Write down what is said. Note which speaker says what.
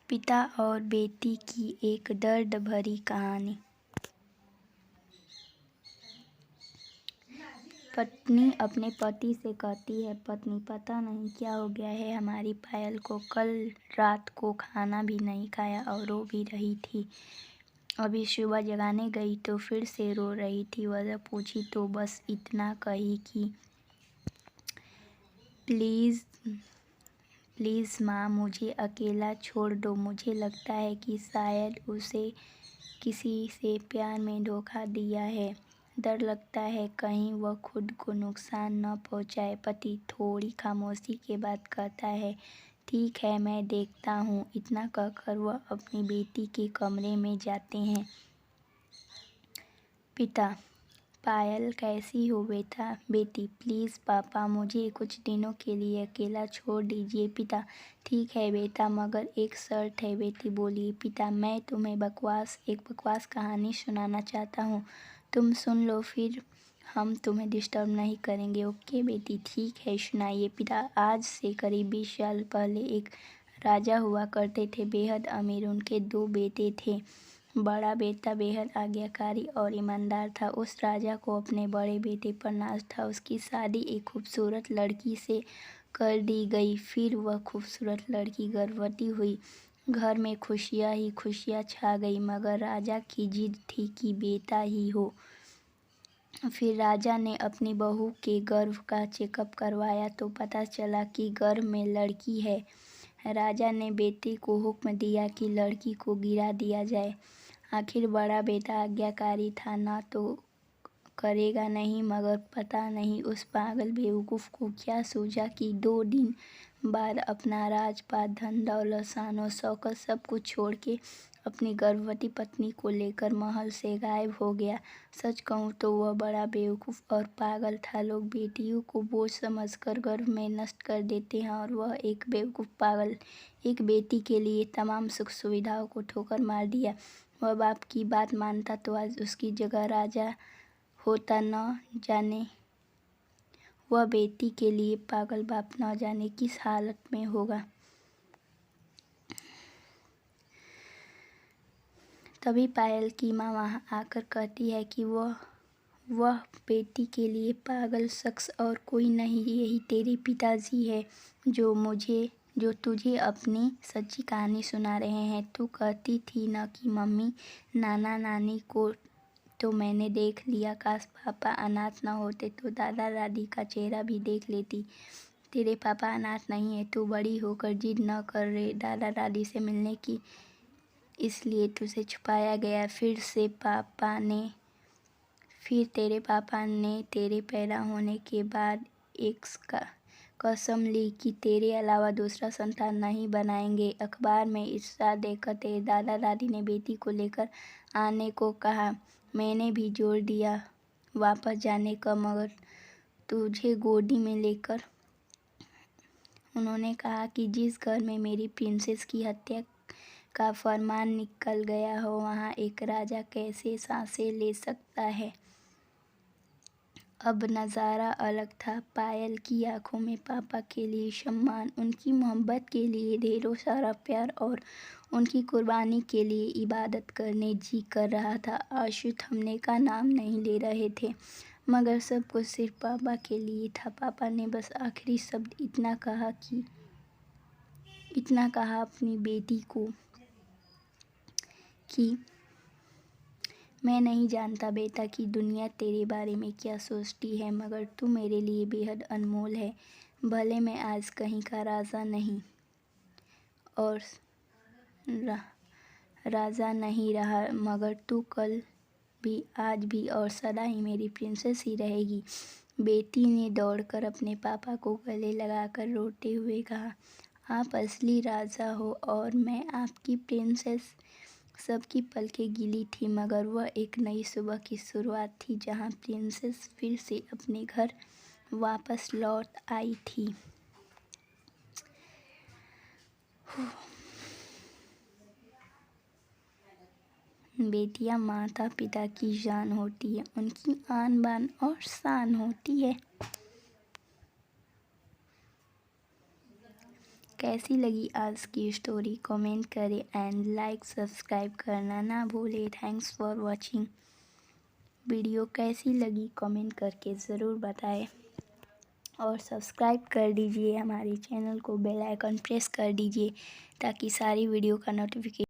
Speaker 1: पिता और बेटी की एक दर्द भरी कहानी। पत्नी अपने पति से कहती है, पत्नी पता नहीं क्या हो गया है हमारी पायल को, कल रात को खाना भी नहीं खाया और रो भी रही थी। अभी सुबह जगाने गई तो फिर से रो रही थी। वजह पूछी तो बस इतना कही कि प्लीज़ माँ मुझे अकेला छोड़ दो। मुझे लगता है कि शायद उसे किसी से प्यार में धोखा दिया है। डर लगता है कहीं वह खुद को नुकसान न पहुँचाए। पति थोड़ी खामोशी के बाद कहता है, ठीक है मैं देखता हूँ। इतना कहकर वह अपनी बेटी के कमरे में जाते हैं। पिता, पायल कैसी हो बेटा? बेटी, प्लीज़ पापा मुझे कुछ दिनों के लिए अकेला छोड़ दीजिए। पिता, ठीक है बेटा मगर एक शर्त है। बेटी बोली, पिता मैं तुम्हें एक बकवास कहानी सुनाना चाहता हूँ, तुम सुन लो फिर हम तुम्हें डिस्टर्ब नहीं करेंगे। ओके बेटी, ठीक है सुनाइए। पिता, आज से करीब 20 साल पहले एक राजा हुआ करते थे, बेहद अमीर। उनके 2 बेटे थे। बड़ा बेटा बेहद आज्ञाकारी और ईमानदार था। उस राजा को अपने बड़े बेटे पर नाज था। उसकी शादी एक खूबसूरत लड़की से कर दी गई। फिर वह खूबसूरत लड़की गर्भवती हुई। घर में खुशियाँ ही खुशियाँ छा गई, मगर राजा की जिद थी कि बेटा ही हो। फिर राजा ने अपनी बहू के गर्भ का चेकअप करवाया तो पता चला कि गर्भ में लड़की है। राजा ने बेटे को हुक्म दिया कि लड़की को गिरा दिया जाए। आखिर बड़ा बेटा आज्ञाकारी था, ना तो करेगा नहीं, मगर पता नहीं उस पागल बेवकूफ़ को क्या सूझा कि 2 दिन बाद अपना राजपाट, धन दौलत, शान शौकत सब कुछ छोड़ के अपनी गर्भवती पत्नी को लेकर महल से गायब हो गया। सच कहूँ तो वह बड़ा बेवकूफ़ और पागल था। लोग बेटियों को बोझ समझकर गर्भ में नष्ट कर देते हैं और वह एक बेवकूफ़ पागल एक बेटी के लिए तमाम सुख सुविधाओं को ठोकर मार दिया। वह बाप की बात मानता तो आज उसकी जगह राजा होता। न जाने वह बेटी के लिए पागल बाप न जाने किस हालत में होगा। तभी पायल की माँ वहाँ आकर कहती है कि वह बेटी के लिए पागल शख्स और कोई नहीं, यही तेरे पिताजी है जो तुझे अपनी सच्ची कहानी सुना रहे हैं। तू कहती थी न कि मम्मी नाना नानी को तो मैंने देख लिया, काश पापा अनाथ न होते तो दादा दादी का चेहरा भी देख लेती। तेरे पापा अनाथ नहीं है, तू बड़ी होकर जिद न कर रे दादा दादी से मिलने की, इसलिए तुझे छुपाया गया। फिर तेरे पापा ने तेरे पैदा होने के बाद एक कसम ली कि तेरे अलावा दूसरा संतान नहीं बनाएंगे। अखबार में इश्तेहार देखकर तेरे दादा दादी ने बेटी को लेकर आने को कहा। मैंने भी जोर दिया वापस जाने का, मगर तुझे गोदी में लेकर उन्होंने कहा कि जिस घर में मेरी प्रिंसेस की हत्या का फरमान निकल गया हो, वहाँ एक राजा कैसे सांसें ले सकता है। अब नज़ारा अलग था। पायल की आंखों में पापा के लिए सम्मान, उनकी मोहब्बत के लिए ढेरों सारा प्यार और उनकी कुर्बानी के लिए इबादत करने जी कर रहा था। आंसू थमने का नाम नहीं ले रहे थे, मगर सब कुछ सिर्फ पापा के लिए था। पापा ने बस आखिरी शब्द इतना कहा अपनी बेटी को कि मैं नहीं जानता बेटा कि दुनिया तेरे बारे में क्या सोचती है, मगर तू मेरे लिए बेहद अनमोल है। भले मैं आज कहीं का राजा नहीं और राजा नहीं रहा, मगर तू कल भी, आज भी और सदा ही मेरी प्रिंसेस ही रहेगी। बेटी ने दौड़कर अपने पापा को गले लगाकर रोते हुए कहा, आप असली राजा हो और मैं आपकी प्रिंसेस। सबकी पलकें गीली थी, मगर वह एक नई सुबह की शुरुआत थी जहां प्रिंसेस फिर से अपने घर वापस लौट आई थी। बेटियां माता पिता की जान होती है, उनकी आन बान और शान होती है। कैसी लगी आज की स्टोरी कमेंट करें एंड लाइक सब्सक्राइब करना ना भूलें। Thanks for watching. वीडियो कैसी लगी कमेंट करके ज़रूर बताएं और सब्सक्राइब कर दीजिए हमारे चैनल को, बेल आइकन प्रेस कर दीजिए ताकि सारी वीडियो का नोटिफिकेशन